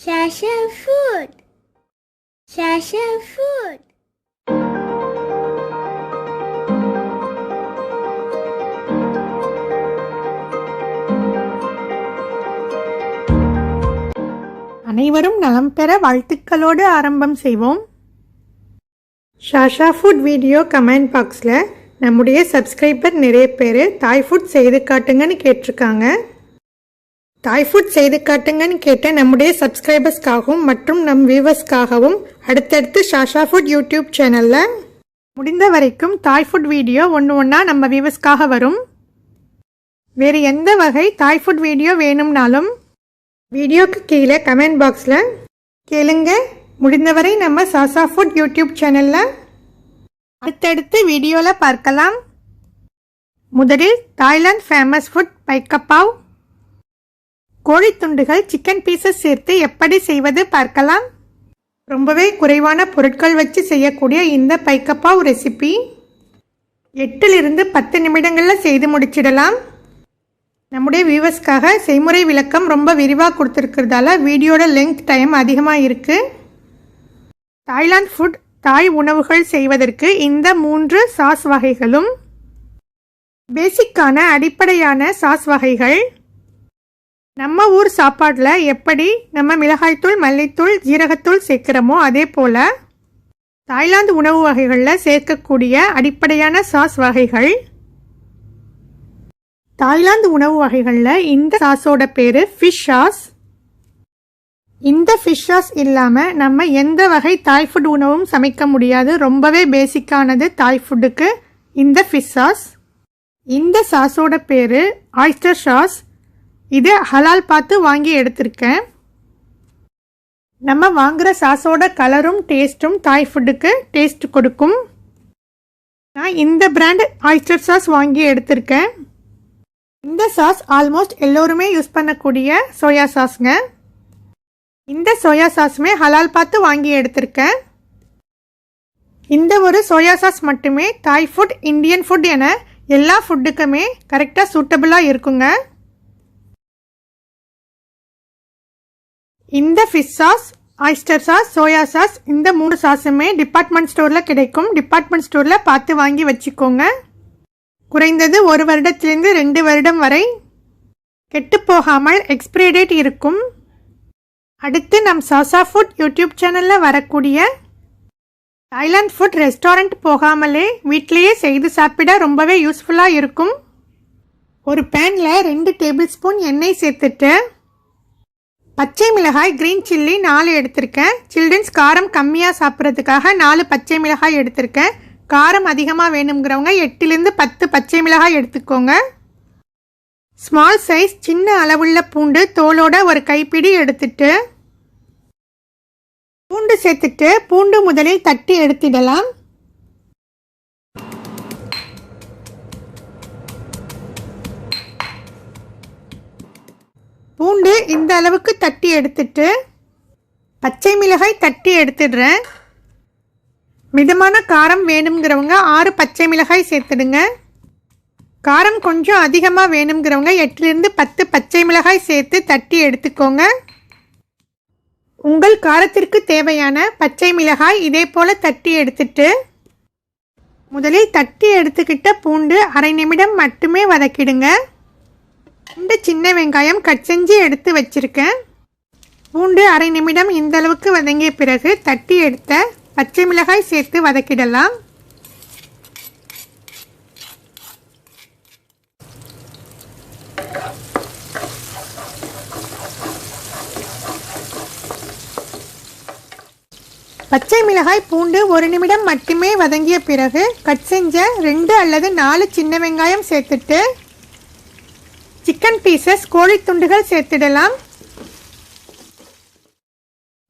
Shasha food. Shasha food. அனைவரும் நலம் பெற வாழ்த்துக்களோடு ஆரம்பம் செய்வோம். ஷாஷா ஃபுட் வீடியோ கமெண்ட் பாக்ஸில் நம்முடைய சப்ஸ்கிரைபர் நிறைய பேர் தாய் ஃபுட் செய்து காட்டுங்கன்னு கேட்டிருக்காங்க. தாய் ஃபுட் செய்து காட்டுங்கன்னு கேட்ட நம்முடைய சப்ஸ்கிரைபர்ஸ்க்காகவும் மற்றும் நம் வியூவர்ஸ்க்காகவும் அடுத்தடுத்து ஷாஷா ஃபுட் யூடியூப் சேனலில் முடிந்த வரைக்கும் தாய் ஃபுட் வீடியோ ஒன்றா நம்ம வியூவர்ஸ்க்காக வரும். வேறு எந்த வகை தாய் ஃபுட் வீடியோ வேணும்னாலும் வீடியோக்கு கீழே கமெண்ட் பாக்ஸில் கேளுங்க. முடிந்தவரை நம்ம ஷாஷா ஃபுட் யூடியூப் சேனலில் அடுத்தடுத்து வீடியோவில் பார்க்கலாம். முதலில் தாய்லாந்து ஃபேமஸ் ஃபுட் பைக்கப்பாவ். கோழித்துண்டுகள் சிக்கன் பீசஸ் சேர்த்து எப்படி செய்வது பார்க்கலாம். ரொம்பவே குறைவான பொருட்கள் வச்சு செய்யக்கூடிய இந்த பைக்கப்பாவ் ரெசிபி 8 to 10 நிமிடங்களில் செய்து முடிச்சிடலாம். நம்முடைய வியூவர்ஸ்க்காக செய்முறை விளக்கம் ரொம்ப விரிவாக கொடுத்துருக்கிறதால வீடியோட லெங்க் டைம் அதிகமாக இருக்குது. தாய்லாந்து ஃபுட் தாய் உணவுகள் செய்வதற்கு இந்த 3 சாஸ் வகைகளும் பேசிக்கான அடிப்படையான சாஸ் வகைகள். நம்ம ஊர் சாப்பாட்டில் எப்படி நம்ம மிளகாய்த்தூள், மல்லித்தூள், ஜீரகத்தூள் சேர்க்கிறோமோ அதே போல் தாய்லாந்து உணவு வகைகளில் சேர்க்கக்கூடிய அடிப்படையான சாஸ் வகைகள். தாய்லாந்து உணவு வகைகளில் இந்த சாஸோட பேர் ஃபிஷ் சாஸ். இந்த ஃபிஷ் சாஸ் இல்லாமல் நம்ம எந்த வகை தாய் ஃபுட் உணவும் சமைக்க முடியாது. ரொம்பவே பேசிக்கானது தாய் ஃபுட்டுக்கு இந்த ஃபிஷ் சாஸ். இந்த சாஸோட பேர் ஆயிஸ்டர் சாஸ். இது ஹலால் பார்த்து வாங்கி எடுத்திருக்கேன். நம்ம வாங்குகிற சாஸோட கலரும் டேஸ்ட்டும் தாய் ஃபுட்டுக்கு டேஸ்ட் கொடுக்கும். நான் இந்த பிராண்ட் ஆயிஸ்டர் சாஸ் வாங்கி எடுத்திருக்கேன். இந்த சாஸ் ஆல்மோஸ்ட் எல்லோருமே யூஸ் பண்ணக்கூடிய சோயா சாஸ்ங்க. இந்த சோயா சாஸுமே ஹலால் பார்த்து வாங்கி எடுத்திருக்கேன். இந்த ஒரு சோயா சாஸ் மட்டுமே தாய் ஃபுட், இந்தியன் ஃபுட் என எல்லா ஃபுட்டுக்குமே கரெக்டாக சூட்டபுளாக இருக்குங்க. இந்த fish sauce, oyster sauce, soya sauce இந்த 3 சாஸுமே டிபார்ட்மெண்ட் ஸ்டோரில் கிடைக்கும். டிபார்ட்மெண்ட் ஸ்டோரில் பார்த்து வாங்கி வச்சுக்கோங்க. குறைந்தது 1 வருடத்திலிருந்து 2 வருடம் வரை கெட்டு போகாமல் எக்ஸ்பிரி டேட் இருக்கும். அடுத்து நம் ஷாஷா ஃபுட் யூடியூப் சேனலில் வரக்கூடிய தாய்லாந்து ஃபுட் ரெஸ்டாரண்ட் போகாமலே வீட்டிலேயே செய்து சாப்பிட ரொம்பவே யூஸ்ஃபுல்லாக இருக்கும். ஒரு பேனில் 2 டேபிள் ஸ்பூன் எண்ணெய் சேர்த்துட்டு பச்சை மிளகாய், கிரீன் சில்லி 4 எடுத்திருக்கேன். சில்ட்ரன்ஸ் காரம் கம்மியாக சாப்பிட்றதுக்காக 4 பச்சை மிளகாய் எடுத்திருக்கேன். காரம் அதிகமாக வேணுங்கிறவங்க 8 to 10 பச்சை மிளகாய் எடுத்துக்கோங்க. ஸ்மால் சைஸ் சின்ன அளவுள்ள பூண்டு தோலோட ஒரு கைப்பிடி எடுத்துட்டு பூண்டு சேர்த்துட்டு பூண்டு முதலில் தட்டி எடுத்துடலாம். பூண்டு இந்த அளவுக்கு தட்டி எடுத்துட்டு பச்சை மிளகாய் தட்டி எடுத்துடுறேன். மிதமான காரம் வேணுங்கிறவங்க 6 பச்சை மிளகாய் சேர்த்துடுங்க. காரம் கொஞ்சம் அதிகமாக வேணுங்கிறவங்க 8 to 10 பச்சை மிளகாய் சேர்த்து தட்டி எடுத்துக்கோங்க. உங்கள் காரத்திற்கு தேவையான பச்சை மிளகாய் இதே போல் தட்டி எடுத்துட்டு முதலில் தட்டி எடுத்துக்கிட்ட பூண்டு 1/2 நிமிடம் மட்டுமே வதக்கிடுங்க. 2 சின்ன வெங்காயம் கட் செஞ்சு எடுத்து வச்சுருக்கேன். பூண்டு 1/2 நிமிடம் இந்த அளவுக்கு வதங்கிய பிறகு தட்டி எடுத்த பச்சை மிளகாய் சேர்த்து வதக்கிடலாம். பச்சை மிளகாய் பூண்டு 1 நிமிடம் மட்டுமே வதங்கிய பிறகு கட் செஞ்ச 2 அல்லது 4 சின்ன வெங்காயம் சேர்த்துட்டு சிக்கன் பீசஸ், கோழித்துண்டுகள் சேர்த்துடலாம்.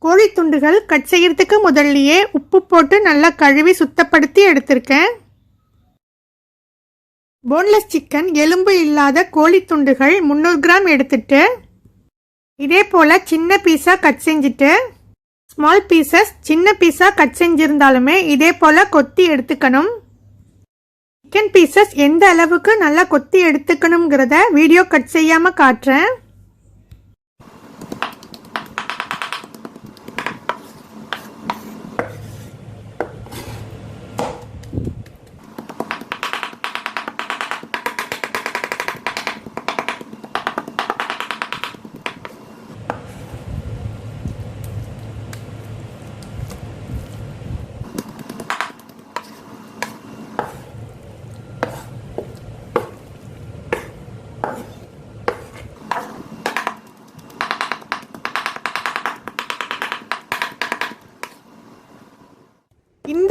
கோழித்துண்டுகள் கட் செய்யறதுக்கு முதல்லையே உப்பு போட்டு நல்லா கழுவி சுத்தப்படுத்தி எடுத்திருக்கேன். போன்லெஸ் சிக்கன், எலும்பு இல்லாத கோழித்துண்டுகள் 300 கிராம் எடுத்துட்டு இதே போல் சின்ன பீஸாக கட் செஞ்சுட்டு ஸ்மால் பீசஸ் சின்ன பீஸாக கட் செஞ்சுருந்தாலுமே இதே போல் கொத்தி எடுத்துக்கணும். சிக்கன் பீசஸ் எந்த அளவுக்கு நல்லா கொத்தி எடுத்துக்கணுங்கிறத வீடியோ கட் செய்யாமல் காட்டுறேன்.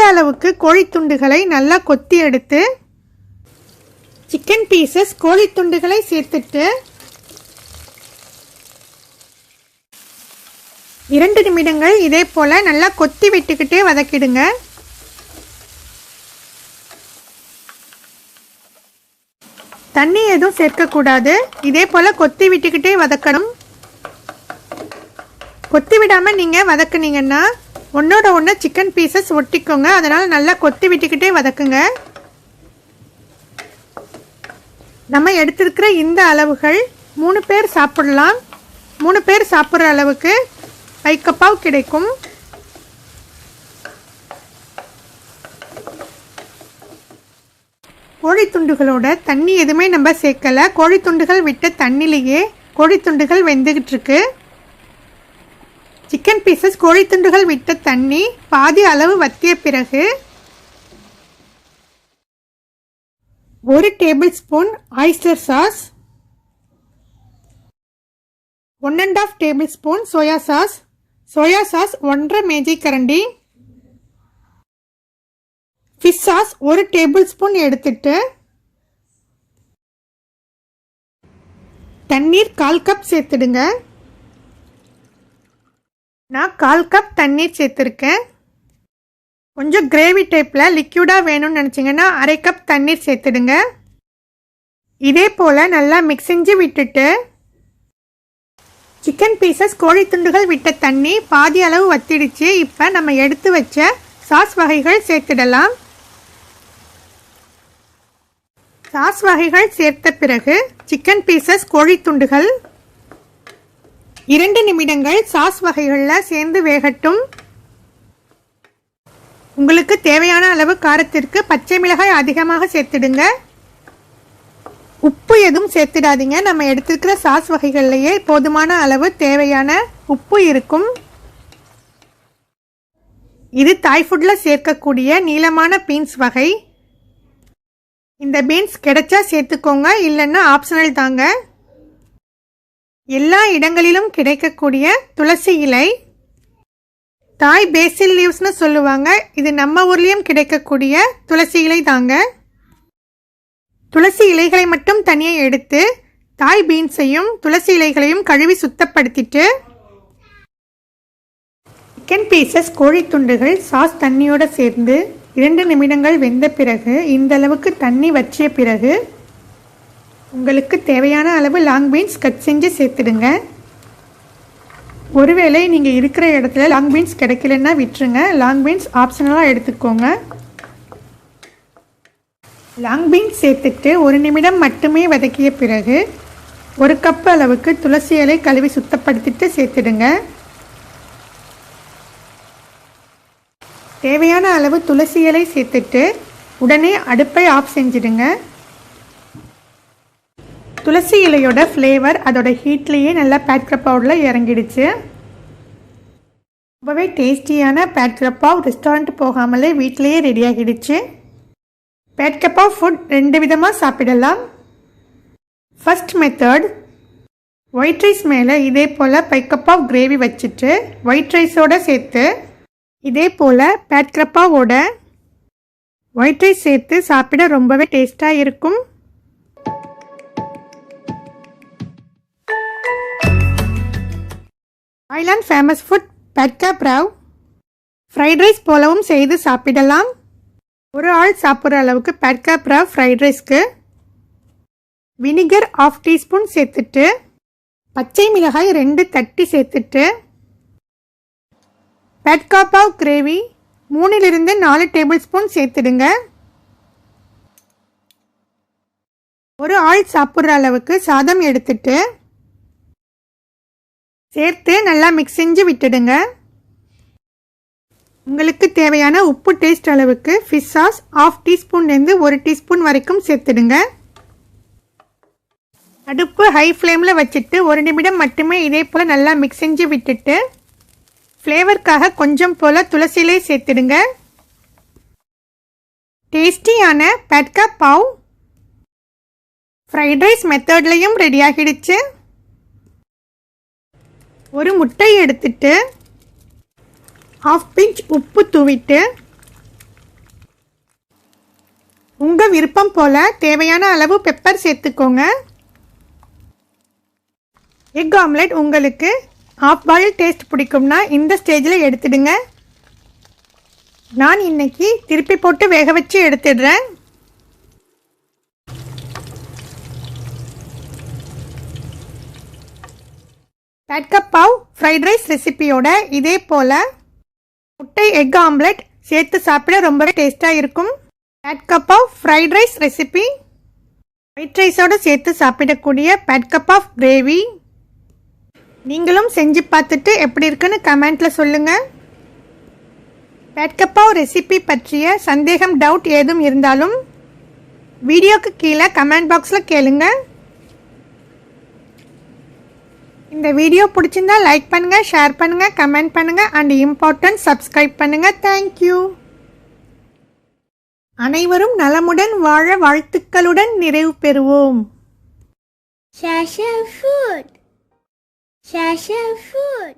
அளவுக்கு கோழி துண்டுகளை நல்லா கொத்தி எடுத்து சிக்கன் பீசஸ் கோழி துண்டுகளை சேர்த்துட்டு 2 நிமிடங்கள் இதே போல் நல்லா கொத்தி விட்டுக்கிட்டே வதக்கிடுங்க. தண்ணி எதுவும் சேர்க்கக்கூடாது. இதே போல் கொத்தி விட்டுக்கிட்டே வதக்கணும். கொத்தி விடாமல் நீங்கள் வதக்குனீங்கன்னா ஒன்றோட ஒன்று சிக்கன் பீசஸ் ஒட்டிக்கோங்க. அதனால் நல்லா கொத்தி விட்டுக்கிட்டே வதக்குங்க. நம்ம எடுத்திருக்கிற இந்த அளவுகள் 3 பேர் சாப்பிடலாம். 3 பேர் சாப்பிட்ற அளவுக்கு கைக்கப்பாவு கிடைக்கும். கோழித்துண்டுகளோட தண்ணி எதுவுமே நம்ம சேர்க்கலை. கோழித்துண்டுகள் விட்ட தண்ணிலேயே கோழித்துண்டுகள் வெந்துக்கிட்டு இருக்கு. சிக்கன் பீசஸ் கோழித்துண்டுகள் விட்ட தண்ணி பாதி அளவு வற்றிய பிறகு 1 table spoon oyster sauce, 1½ table spoon soya sauce, 1½ மேஜை கரண்டி, ஃபிஷ் சாஸ் 1 டேபிள் ஸ்பூன் எடுத்துட்டு தண்ணீர் 1/4 கப் சேர்த்துடுங்க. நான் 1/4 கப் தண்ணீர் சேர்த்துருக்கேன். கொஞ்சம் கிரேவி டைப்பில் லிக்யூடாக வேணும்னு நினச்சிங்கன்னா 1/2 கப் தண்ணீர் சேர்த்துடுங்க. இதே போல் நல்லா மிக்ஸ் செஞ்சு விட்டுட்டு சிக்கன் பீசஸ் கோழி துண்டுகள் விட்ட தண்ணி பாதி அளவு வத்திடுச்சு. இப்போ நம்ம எடுத்து வச்ச சாஸ் வகைகள் சேர்த்துடலாம். சாஸ் வகைகள் சேர்த்த பிறகு சிக்கன் பீசஸ் கோழி துண்டுகள் 2 நிமிடங்கள் சாஸ் வகைகளில் சேர்ந்து வேகட்டும். உங்களுக்கு தேவையான அளவு காரத்திற்கு பச்சை மிளகாய் அதிகமாக சேர்த்துடுங்க. உப்பு எதுவும் சேர்த்துடாதீங்க. நம்ம எடுத்துக்கிற சாஸ் வகைகள்லேயே போதுமான அளவு தேவையான உப்பு இருக்கும். இது தாய் ஃபுட்டில் சேர்க்கக்கூடிய நீளமான பீன்ஸ் வகை. இந்த பீன்ஸ் கிடைச்சா சேர்த்துக்கோங்க, இல்லைன்னா ஆப்ஷனல் தாங்க. எல்லா இடங்களிலும் கிடைக்கக்கூடிய துளசி இலை, தாய் பேசில் லீவ்ஸ்னு சொல்லுவாங்க. இது நம்ம ஊர்லேயும் கிடைக்கக்கூடிய துளசி இலை தாங்க. துளசி இலைகளை மட்டும் தனியாக எடுத்து தாய் பீன்ஸையும் துளசி இலைகளையும் கழுவி சுத்தப்படுத்திட்டு சிக்கன் பீசஸ் கோழி துண்டுகள் சாஸ் தண்ணியோடு சேர்ந்து 2 நிமிடங்கள் வெந்த பிறகு இந்த அளவுக்கு தண்ணி வற்றிய பிறகு உங்களுக்கு தேவையான அளவு லாங் பீன்ஸ் கட் செஞ்சு சேர்த்துடுங்க. ஒருவேளை நீங்கள் இருக்கிற இடத்துல லாங் பீன்ஸ் கிடைக்கலன்னா விட்டுருங்க. லாங் பீன்ஸ் ஆப்ஷனலாக எடுத்துக்கோங்க. லாங் பீன்ஸ் சேர்த்துட்டு 1 நிமிடம் மட்டுமே வதக்கிய பிறகு 1 கப் அளவுக்கு துளசி இலை கழுவி சுத்தப்படுத்திட்டு சேர்த்துடுங்க. தேவையான அளவு துளசி இலை சேர்த்துட்டு உடனே அடுப்பை ஆஃப் செஞ்சிடுங்க. துளசி இலையோட ஃப்ளேவர் அதோட ஹீட்லேயே நல்லா பேட்கப்பாவில் இறங்கிடுச்சு. ரொம்பவே டேஸ்டியான பேட்கப்பாவ் ரெஸ்டாரண்ட் போகாமலே வீட்டிலையே ரெடி ஆகிடுச்சு. பேட்கப்பாவ் ஃபுட் 2 விதமாக சாப்பிடலாம். ஃபர்ஸ்ட் மெத்தட், ஒயிட் ரைஸ் மேலே இதே போல் பைக்கப்பாவ் கிரேவி வச்சுட்டு ஒயிட் ரைஸோடு சேர்த்து இதே போல் பேட்கப்பாவோட ஒயிட் ரைஸ் சேர்த்து சாப்பிட ரொம்பவே டேஸ்ட்டாக இருக்கும். Thailand famous food pad kra pao fried rice போலவும் செய்து சாப்பிடலாம். ஒரு ஆள் சாப்பிட்ற அளவுக்கு பேட்கப்பாவ் ஃப்ரைட் ரைஸ்க்கு வினிகர் 1/2 டீஸ்பூன் சேர்த்துட்டு பச்சை மிளகாய் 2 தட்டி சேர்த்துட்டு பேட்கப்பாவ் கிரேவி 3 4 டேபிள் ஸ்பூன் சேர்த்துடுங்க. ஒரு ஆள் சாப்பிட்ற அளவுக்கு சாதம் எடுத்துட்டு சேர்த்து நல்லா மிக்ஸ் செஞ்சு விட்டுடுங்க. உங்களுக்கு தேவையான உப்பு டேஸ்ட் அளவுக்கு ஃபிஷ் சாஸ் 1/2 டீஸ்பூன்லேருந்து 1 டீஸ்பூன் வரைக்கும் சேர்த்துடுங்க. அடுப்பு ஹை ஃப்ளேமில் வச்சுட்டு 1 நிமிடம் மட்டுமே இதே போல் நல்லா மிக்ஸ் செஞ்சு விட்டுட்டு ஃப்ளேவருக்காக கொஞ்சம் போல் துளசி இலை சேர்த்துடுங்க. டேஸ்டியான பேட்கப்பாவ் ஃப்ரைட் ரைஸ் மெத்தட்லையும் ரெடி ஆகிடுச்சு. ஒரு முட்டை எடுத்துட்டு 1/2 பிஞ்ச் உப்பு தூவிட்டு உங்கள் விருப்பம் போல் தேவையான அளவு பெப்பர் சேர்த்துக்கோங்க. எக் ஆம்லெட் உங்களுக்கு ஆஃப் பாயில் டேஸ்ட் பிடிக்கும்னா இந்த ஸ்டேஜில் எடுத்துடுங்க. நான் இன்னைக்கு திருப்பி போட்டு வேக வச்சு எடுத்துடுறேன். Pad kra pao fried rice ரெசிபியோட இதே போல் முட்டை எக் ஆம்லெட் சேர்த்து சாப்பிட ரொம்பவே டேஸ்ட்டாக இருக்கும். Pad kra pao fried rice recipe white ரைஸோடு சேர்த்து சாப்பிடக்கூடிய பேட் கப் ஆஃப் கிரேவி. நீங்களும் செஞ்சு பார்த்துட்டு எப்படி இருக்குன்னு கமெண்ட்டில் சொல்லுங்கள். பேட் கப் ஆஃப் ரெசிபி பற்றிய சந்தேகம் டவுட் ஏதும் இருந்தாலும் வீடியோக்கு கீழே கமெண்ட் பாக்ஸில் கேளுங்க. இந்த வீடியோ பிடிச்சிருந்தா லைக் பண்ணுங்கள், ஷேர் பண்ணுங்கள், கமெண்ட் பண்ணுங்கள் அண்ட் இம்பார்ட்டன்ட் சப்ஸ்கிரைப் பண்ணுங்கள். தேங்க்யூ. அனைவரும் நலமுடன் வாழ வாழ்த்துக்களுடன் நிறைவு பெறுவோம். Share food. Share food.